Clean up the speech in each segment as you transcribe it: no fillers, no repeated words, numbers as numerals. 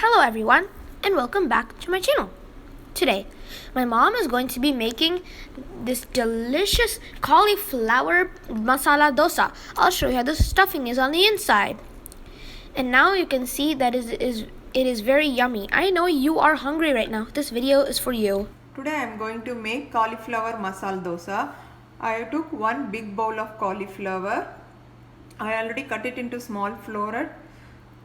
Hello everyone and welcome back to my channel. Today, my mom is going to be making this delicious cauliflower masala dosa. I'll show you how the stuffing is on the inside. And now you can see that it is very yummy. I know you are hungry right now. This video is for you. Today I am going to make cauliflower masala dosa. I took one big bowl of cauliflower. I already cut it into small floret.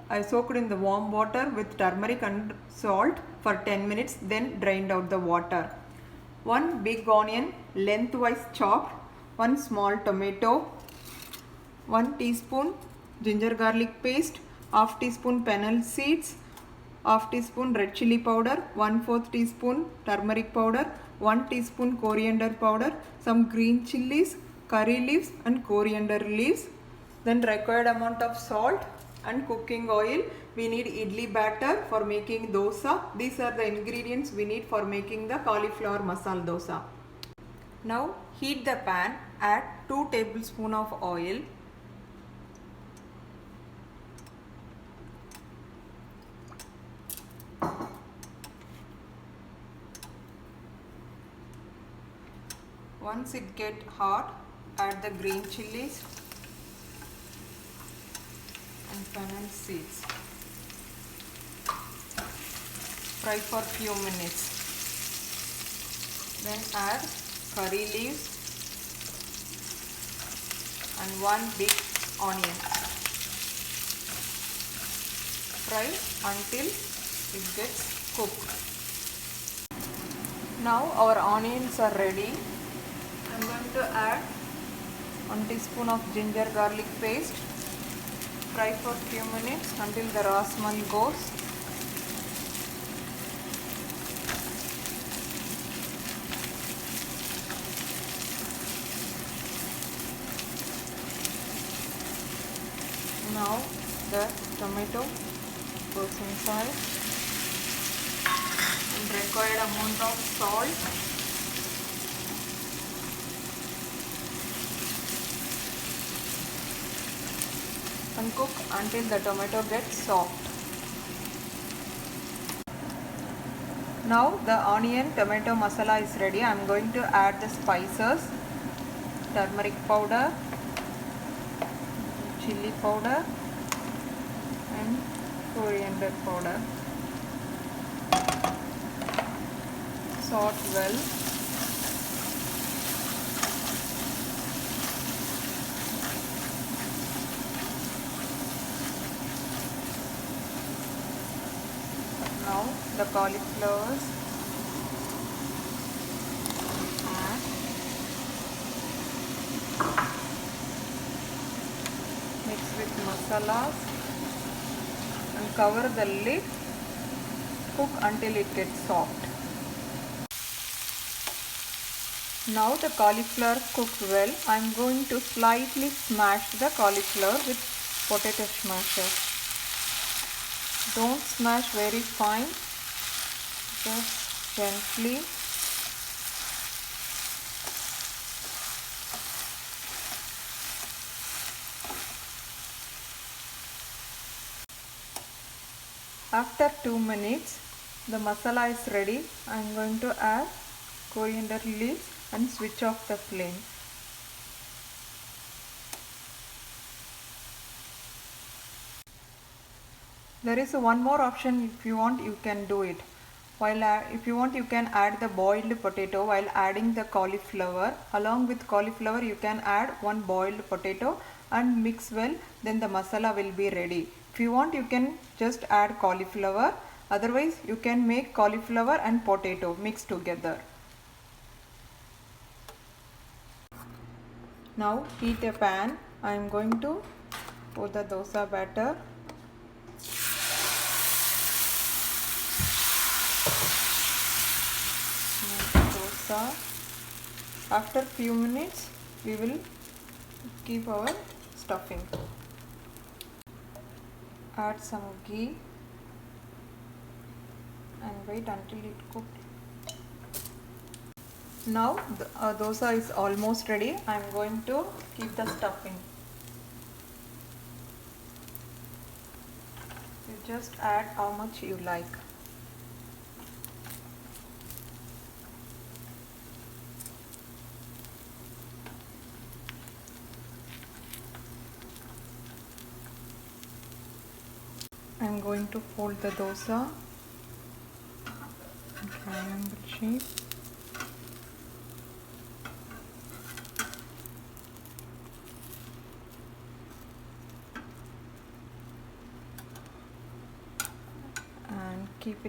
I soaked in the warm water with turmeric and salt for 10 minutes, then drained out the water. One big onion lengthwise chopped, one small tomato, 1 teaspoon ginger garlic paste, half teaspoon fennel seeds, half teaspoon red chili powder, 1/4 teaspoon turmeric powder, 1 teaspoon coriander powder, some green chilies, curry leaves and coriander leaves, then required amount of salt and cooking oil. We need idli batter for making dosa. These are the ingredients we need for making the cauliflower masala dosa. Now heat the pan, add 2 tablespoons of oil. Once it gets hot, add the green chilies and fennel seeds. Fry for few minutes. Then add curry leaves and 1 big onion. Fry until it gets cooked. Now our onions are ready. I am going to add 1 teaspoon of ginger garlic paste. Fry for few minutes until the raw smell goes. Now the tomato goes inside and required amount of salt. And cook until the tomato gets soft. Now the onion tomato masala is ready. I am going to add the spices, turmeric powder, chili powder and coriander powder. Salt well. Now the cauliflowers, add, mix with masalas and cover the lid. Cook until it gets soft. Now the cauliflower cooked well. I am going to slightly smash the cauliflower with potato smasher. Don't smash very fine, just gently. After 2 minutes, the masala is ready. I am going to add coriander leaves and switch off the flame. There is one more option. If you want, you can do it. If you want, you can add the boiled potato while adding the cauliflower. Along with cauliflower, you can add 1 boiled potato and mix well. Then the masala will be ready. If you want, you can just add cauliflower. Otherwise, you can make cauliflower and potato mixed together. Now heat a pan. I am going to pour the dosa batter. After few minutes, we will keep our stuffing. Add some ghee and wait until it cooks. Now the dosa is almost ready. I am going to keep the stuffing. Just add how much you like. I'm going to fold the dosa in triangle shape. And keep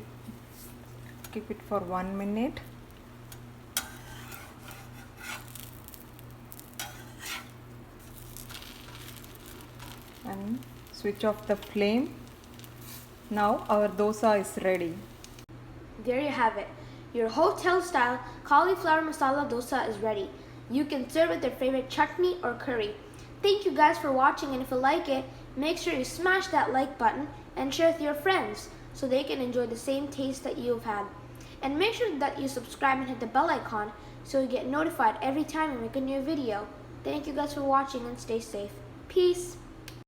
it for 1 minute. And switch off the flame. Now our dosa is ready. There you have it. Your hotel-style cauliflower masala dosa is ready. You can serve with your favorite chutney or curry. Thank you guys for watching, and if you like it, make sure you smash that like button and share with your friends so they can enjoy the same taste that you've had. And make sure that you subscribe and hit the bell icon so you get notified every time I make a new video. Thank you guys for watching and stay safe. Peace.